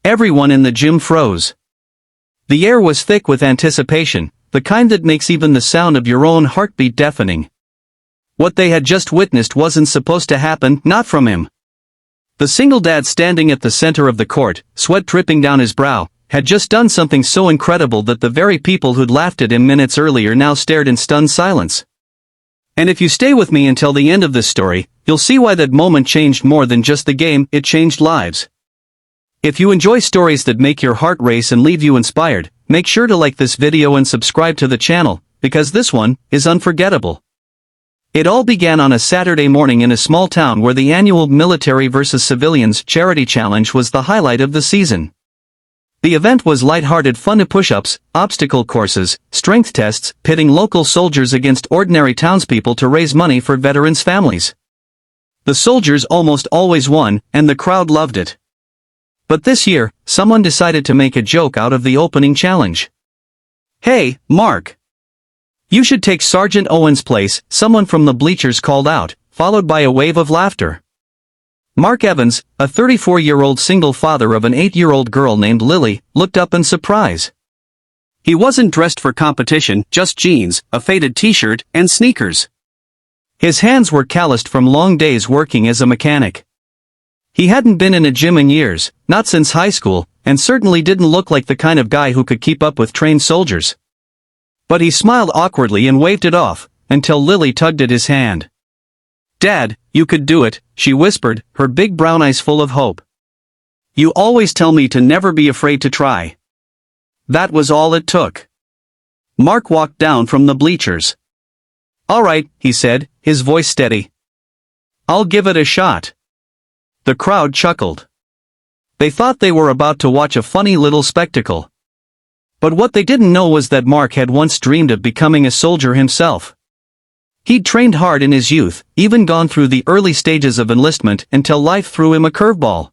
Everyone in the gym froze. The air was thick with anticipation, the kind that makes even the sound of your own heartbeat deafening. What they had just witnessed wasn't supposed to happen, not from him. The single dad standing at the center of the court, sweat dripping down his brow, had just done something so incredible that the very people who'd laughed at him minutes earlier now stared in stunned silence. And if you stay with me until the end of this story, you'll see why that moment changed more than just the game, it changed lives. If you enjoy stories that make your heart race and leave you inspired, make sure to like this video and subscribe to the channel, because this one is unforgettable. It all began on a Saturday morning in a small town where the annual Military vs. Civilians Charity Challenge was the highlight of the season. The event was light-hearted fun to push-ups, obstacle courses, strength tests, pitting local soldiers against ordinary townspeople to raise money for veterans' families. The soldiers almost always won, and the crowd loved it. But this year, someone decided to make a joke out of the opening challenge. "Hey, Mark! You should take Sergeant Owen's place," someone from the bleachers called out, followed by a wave of laughter. Mark Evans, a 34-year-old single father of an 8-year-old girl named Lily, looked up in surprise. He wasn't dressed for competition, just jeans, a faded t-shirt, and sneakers. His hands were calloused from long days working as a mechanic. He hadn't been in a gym in years, not since high school, and certainly didn't look like the kind of guy who could keep up with trained soldiers. But he smiled awkwardly and waved it off, until Lily tugged at his hand. "Dad, you could do it," she whispered, her big brown eyes full of hope. "You always tell me to never be afraid to try." That was all it took. Mark walked down from the bleachers. "All right," he said, his voice steady. "I'll give it a shot." The crowd chuckled. They thought they were about to watch a funny little spectacle. But what they didn't know was that Mark had once dreamed of becoming a soldier himself. He'd trained hard in his youth, even gone through the early stages of enlistment until life threw him a curveball.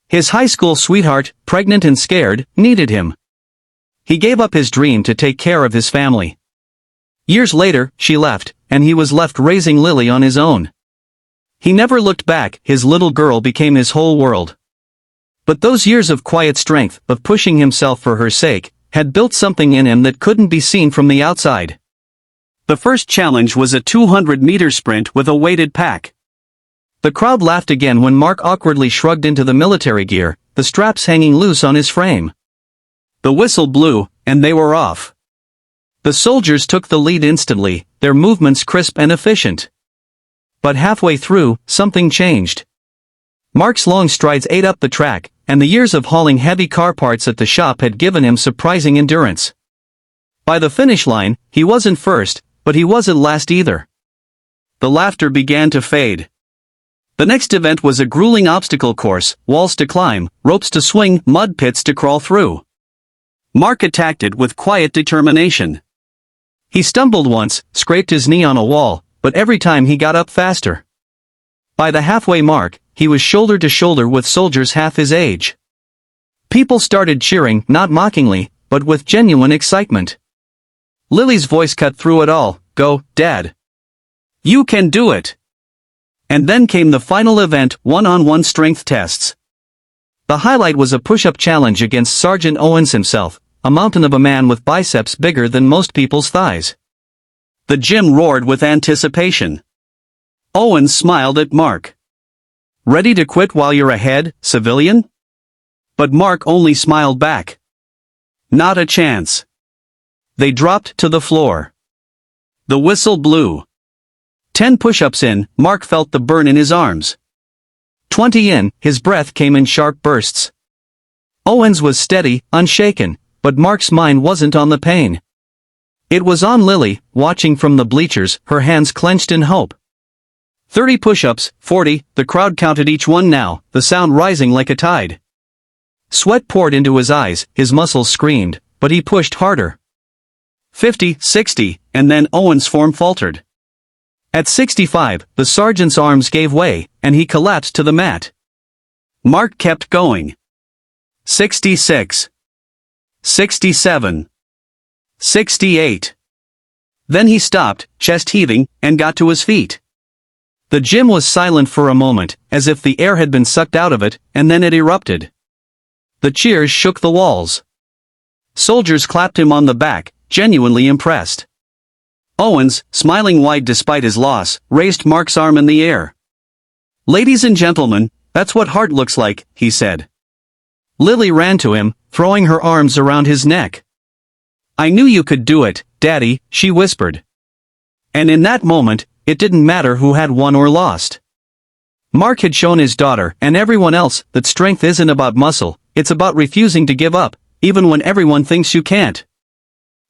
His high school sweetheart, pregnant and scared, needed him. He gave up his dream to take care of his family. Years later, she left, and he was left raising Lily on his own. He never looked back, his little girl became his whole world. But those years of quiet strength, of pushing himself for her sake, had built something in him that couldn't be seen from the outside. The first challenge was a 200-meter sprint with a weighted pack. The crowd laughed again when Mark awkwardly shrugged into the military gear, the straps hanging loose on his frame. The whistle blew, and they were off. The soldiers took the lead instantly, their movements crisp and efficient. But halfway through, something changed. Mark's long strides ate up the track, and the years of hauling heavy car parts at the shop had given him surprising endurance. By the finish line, he wasn't first, but he wasn't last either. The laughter began to fade. The next event was a grueling obstacle course, walls to climb, ropes to swing, mud pits to crawl through. Mark attacked it with quiet determination. He stumbled once, scraped his knee on a wall, but every time he got up faster. By the halfway mark, he was shoulder to shoulder with soldiers half his age. People started cheering, not mockingly, but with genuine excitement. Lily's voice cut through it all. "Go, Dad. You can do it." And then came the final event, one-on-one strength tests. The highlight was a push-up challenge against Sergeant Owens himself, a mountain of a man with biceps bigger than most people's thighs. The gym roared with anticipation. Owens smiled at Mark. "Ready to quit while you're ahead, civilian?" But Mark only smiled back. "Not a chance." They dropped to the floor. The whistle blew. 10 push-ups in, Mark felt the burn in his arms. 20 in, his breath came in sharp bursts. Owens was steady, unshaken, but Mark's mind wasn't on the pain. It was on Lily, watching from the bleachers, her hands clenched in hope. 30 push-ups, 40, the crowd counted each one now, the sound rising like a tide. Sweat poured into his eyes, his muscles screamed, but he pushed harder. 50, 60, and then Owens' form faltered. At 65, the sergeant's arms gave way, and he collapsed to the mat. Mark kept going. 66. 67. 68. Then he stopped, chest heaving, and got to his feet. The gym was silent for a moment, as if the air had been sucked out of it, and then it erupted. The cheers shook the walls. Soldiers clapped him on the back, genuinely impressed. Owens, smiling wide despite his loss, raised Mark's arm in the air. "Ladies and gentlemen, that's what heart looks like," he said. Lily ran to him, throwing her arms around his neck. "I knew you could do it, Daddy," she whispered. And in that moment, it didn't matter who had won or lost. Mark had shown his daughter and everyone else that strength isn't about muscle, it's about refusing to give up, even when everyone thinks you can't.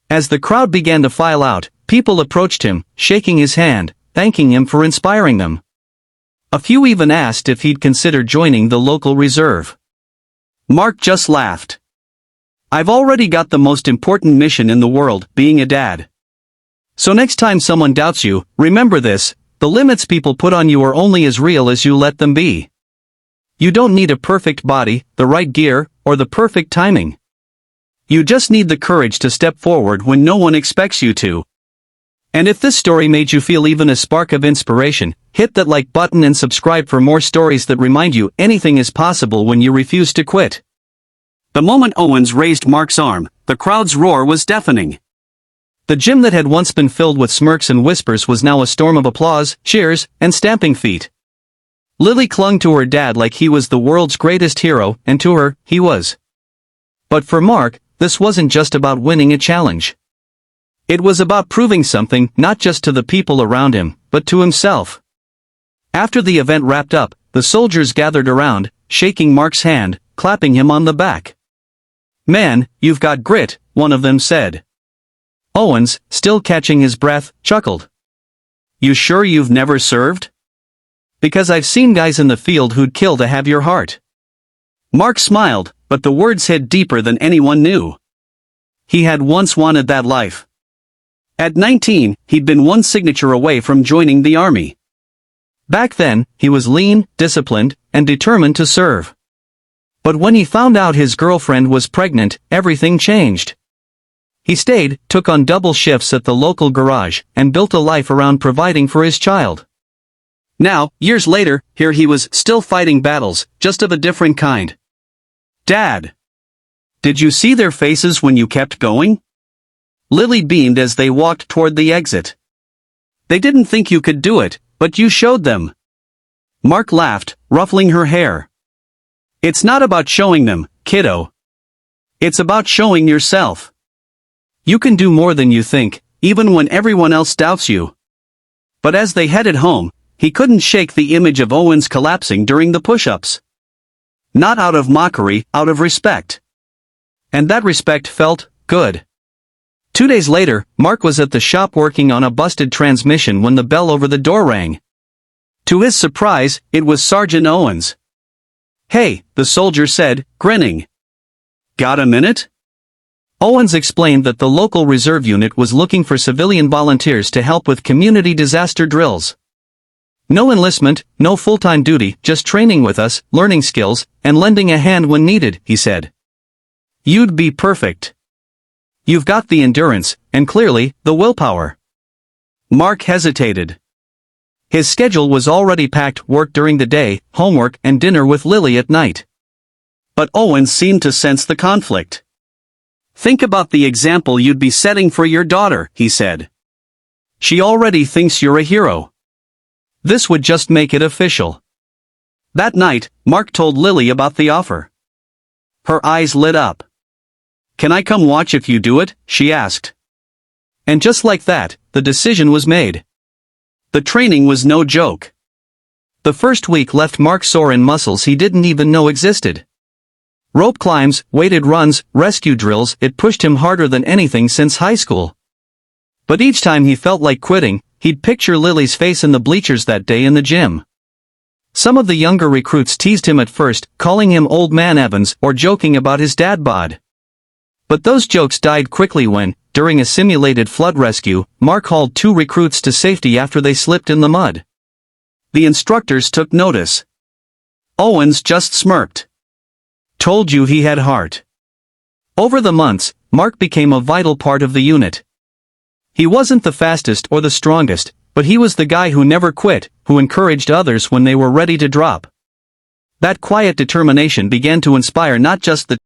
As the crowd began to file out, people approached him, shaking his hand, thanking him for inspiring them. A few even asked if he'd consider joining the local reserve. Mark just laughed. "I've already got the most important mission in the world, being a dad. So next time someone doubts you, remember this, the limits people put on you are only as real as you let them be. You don't need a perfect body, the right gear, or the perfect timing. You just need the courage to step forward when no one expects you to." And if this story made you feel even a spark of inspiration, hit that like button and subscribe for more stories that remind you anything is possible when you refuse to quit. The moment Owens raised Mark's arm, the crowd's roar was deafening. The gym that had once been filled with smirks and whispers was now a storm of applause, cheers, and stamping feet. Lily clung to her dad like he was the world's greatest hero, and to her, he was. But for Mark, this wasn't just about winning a challenge. It was about proving something, not just to the people around him, but to himself. After the event wrapped up, the soldiers gathered around, shaking Mark's hand, clapping him on the back. "Man, you've got grit," one of them said. Owens, still catching his breath, chuckled. "You sure you've never served? Because I've seen guys in the field who'd kill to have your heart." Mark smiled, but the words hit deeper than anyone knew. He had once wanted that life. At 19, he'd been one signature away from joining the army. Back then, he was lean, disciplined, and determined to serve. But when he found out his girlfriend was pregnant, everything changed. He stayed, took on double shifts at the local garage, and built a life around providing for his child. Now, years later, here he was, still fighting battles, just of a different kind. "Dad! Did you see their faces when you kept going?" Lily beamed as they walked toward the exit. "They didn't think you could do it, but you showed them." Mark laughed, ruffling her hair. "It's not about showing them, kiddo. It's about showing yourself. You can do more than you think, even when everyone else doubts you." But as they headed home, he couldn't shake the image of Owens collapsing during the push-ups. Not out of mockery, out of respect. And that respect felt good. 2 days later, Mark was at the shop working on a busted transmission when the bell over the door rang. To his surprise, it was Sergeant Owens. "Hey," the soldier said, grinning. "Got a minute?" Owens explained that the local reserve unit was looking for civilian volunteers to help with community disaster drills. "No enlistment, no full-time duty, just training with us, learning skills, and lending a hand when needed," he said. "You'd be perfect. You've got the endurance, and clearly, the willpower." Mark hesitated. His schedule was already packed: work during the day, homework, and dinner with Lily at night. But Owens seemed to sense the conflict. "Think about the example you'd be setting for your daughter," he said. "She already thinks you're a hero. This would just make it official." That night, Mark told Lily about the offer. Her eyes lit up. "Can I come watch if you do it?" she asked. And just like that, the decision was made. The training was no joke. The first week left Mark sore in muscles he didn't even know existed. Rope climbs, weighted runs, rescue drills, it pushed him harder than anything since high school. But each time he felt like quitting, he'd picture Lily's face in the bleachers that day in the gym. Some of the younger recruits teased him at first, calling him Old Man Evans or joking about his dad bod. But those jokes died quickly when, during a simulated flood rescue, Mark hauled 2 recruits to safety after they slipped in the mud. The instructors took notice. Owens just smirked. "Told you he had heart." Over the months, Mark became a vital part of the unit. He wasn't the fastest or the strongest, but he was the guy who never quit, who encouraged others when they were ready to drop. That quiet determination began to inspire not just the